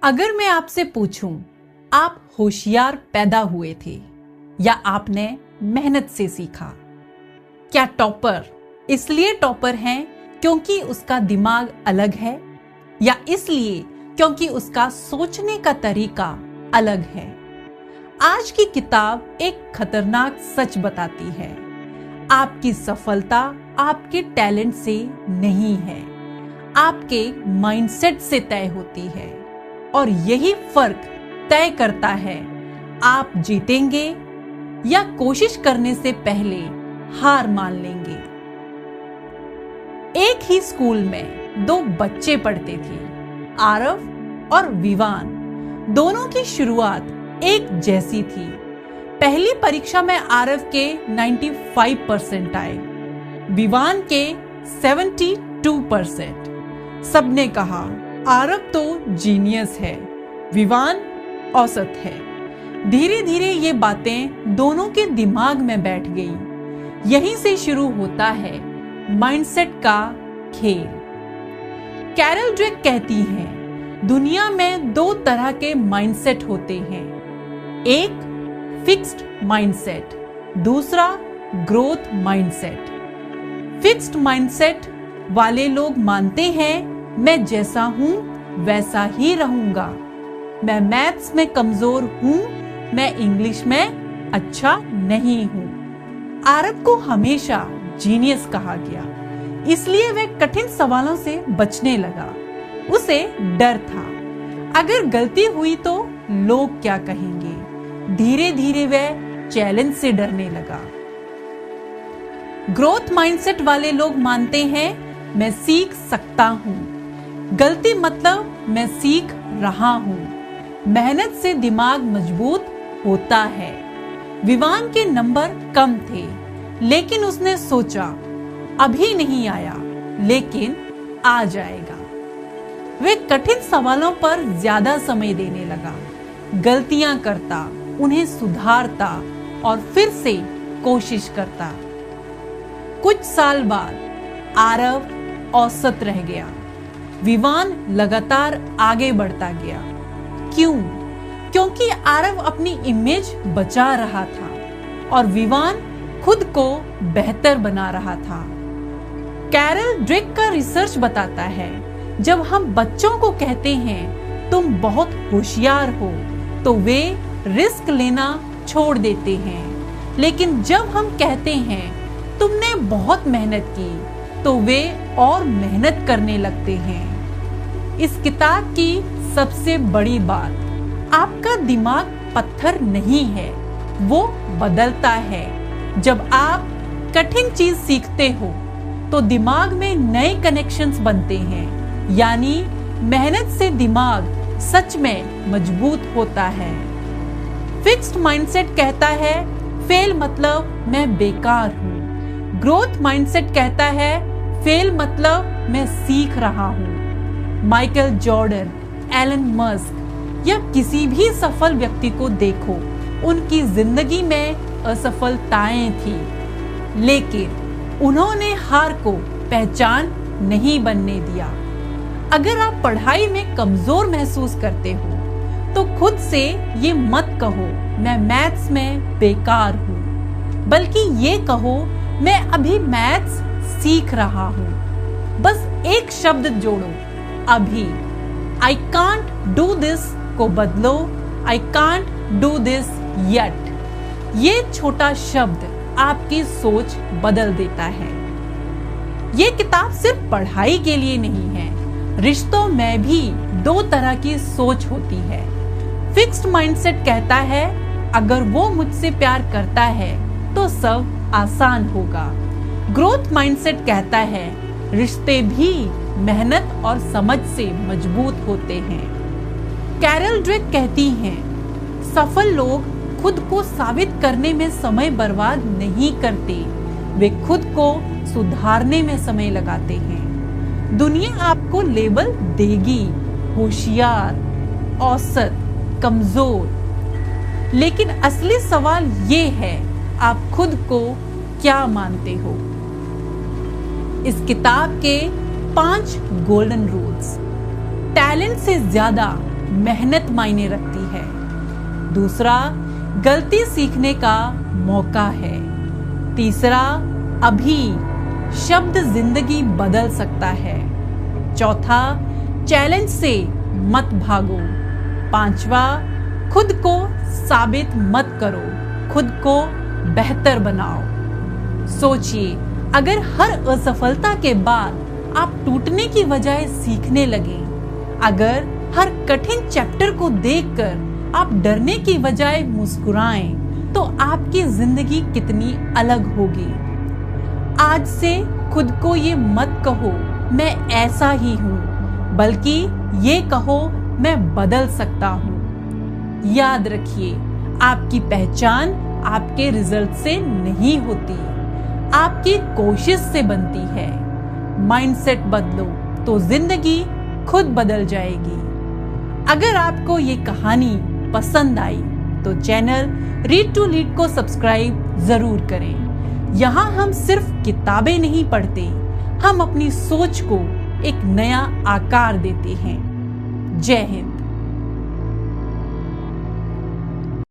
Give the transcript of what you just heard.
अगर मैं आपसे पूछूं, आप होशियार पैदा हुए थे या आपने मेहनत से सीखा? क्या टॉपर इसलिए टॉपर हैं क्योंकि उसका दिमाग अलग है, या इसलिए क्योंकि उसका सोचने का तरीका अलग है? आज की किताब एक खतरनाक सच बताती है। आपकी सफलता आपके टैलेंट से नहीं है, आपके माइंडसेट से तय होती है, और यही फर्क तय करता है आप जीतेंगे या कोशिश करने से पहले हार मान लेंगे। एक ही स्कूल में दो बच्चे पढ़ते थे, आरव और विवान। दोनों की शुरुआत एक जैसी थी। पहली परीक्षा में आरव के 95% आए, विवान के 72%। सबने कहा आरव तो जीनियस है, विवान औसत है। धीरे धीरे ये बातें दोनों के दिमाग में बैठ गई। यहीं से शुरू होता है माइंडसेट का खेल। कैरल ड्वेक कहती हैं, दुनिया में दो तरह के माइंडसेट होते हैं, एक फिक्स्ड माइंडसेट, दूसरा ग्रोथ माइंडसेट। फिक्स्ड माइंडसेट वाले लोग मानते हैं मैं जैसा हूं वैसा ही रहूंगा, मैं मैथ्स में कमजोर हूं, मैं इंग्लिश में अच्छा नहीं हूं। आरव को हमेशा जीनियस कहा गया, इसलिए वह कठिन सवालों से बचने लगा। उसे डर था, अगर गलती हुई तो लोग क्या कहेंगे। धीरे धीरे वह चैलेंज से डरने लगा। ग्रोथ माइंडसेट वाले लोग मानते हैं मैं सीख सकता हूं, गलती मतलब मैं सीख रहा हूं, मेहनत से दिमाग मजबूत होता है। विवान के नंबर कम थे, लेकिन उसने सोचा अभी नहीं आया, लेकिन आ जाएगा। वे कठिन सवालों पर ज्यादा समय देने लगा, गलतियां करता, उन्हें सुधारता और फिर से कोशिश करता। कुछ साल बाद आरव औसत रह गया, विवान लगातार आगे बढ़ता गया। क्यों? क्योंकि आरव अपनी इमेज बचा रहा था और विवान खुद को बेहतर बना रहा था। कैरल ड्वेक का रिसर्च बताता है, जब हम बच्चों को कहते हैं तुम बहुत होशियार हो, तो वे रिस्क लेना छोड़ देते हैं, लेकिन जब हम कहते हैं तुमने बहुत मेहनत की, तो वे और मेहनत करने लगते हैं। इस किताब की सबसे बड़ी बात, आपका दिमाग पत्थर नहीं है, वो बदलता है। जब आप कठिन चीज सीखते हो तो दिमाग में नए कनेक्शंस बनते हैं, यानी मेहनत से दिमाग सच में मजबूत होता है। फिक्स्ड माइंडसेट कहता है फेल मतलब मैं बेकार हूं, ग्रोथ माइंडसेट कहता है फेल मतलब मैं सीख रहा हूं। माइकल जॉर्डन, एलन मस्क या किसी भी सफल व्यक्ति को देखो, उनकी जिंदगी में असफलताएं थी, लेकिन उन्होंने हार को पहचान नहीं बनने दिया। अगर आप पढ़ाई में कमजोर महसूस करते हो, तो खुद से ये मत कहो मैं मैथ्स में बेकार हूं, बल्कि ये कहो मैं अभी मैथ्स सीख रहा हूं। बस एक शब्द जोड़ो, अभी। आई कांट डू दिस को बदलो I can't do this yet. ये छोटा शब्द आपकी सोच बदल देता है। ये किताब सिर्फ पढ़ाई के लिए नहीं है, रिश्तों में भी दो तरह की सोच होती है। फिक्स्ड माइंडसेट कहता है अगर वो मुझसे प्यार करता है तो सब आसान होगा। ग्रोथ माइंडसेट कहता है रिश्ते भी मेहनत और समझ से मजबूत होते हैं। कैरल ड्वेक कहती हैं सफल लोग खुद को साबित करने में समय बर्बाद नहीं करते, वे खुद को सुधारने में समय लगाते हैं। दुनिया आपको लेबल देगी, होशियार, औसत, कमजोर, लेकिन असली सवाल ये है आप खुद को क्या मानते हो। इस किताब के 5 गोल्डन रूल्स। टैलेंट से ज्यादा मेहनत मायने रखती है। दूसरा, गलती सीखने का मौका है। तीसरा, अभी शब्द जिंदगी बदल सकता है। चौथा, चैलेंज से मत भागो। पांचवा, खुद को साबित मत करो, खुद को बेहतर बनाओ। सोचिए, अगर हर असफलता के बाद आप टूटने की बजाय सीखने लगे, अगर हर कठिन चैप्टर को देखकर आप डरने की बजाय मुस्कुराएं, तो आपकी जिंदगी कितनी अलग होगी। आज से खुद को ये मत कहो मैं ऐसा ही हूँ, बल्कि ये कहो मैं बदल सकता हूँ। याद रखिए, आपकी पहचान आपके रिजल्ट से नहीं होती, आपकी कोशिश से बनती है। माइंडसेट बदलो तो जिंदगी खुद बदल जाएगी। अगर आपको ये कहानी पसंद आई तो चैनल रीड टू लीड को सब्सक्राइब जरूर करें। यहाँ हम सिर्फ किताबें नहीं पढ़ते, हम अपनी सोच को एक नया आकार देते हैं। जय हिंद।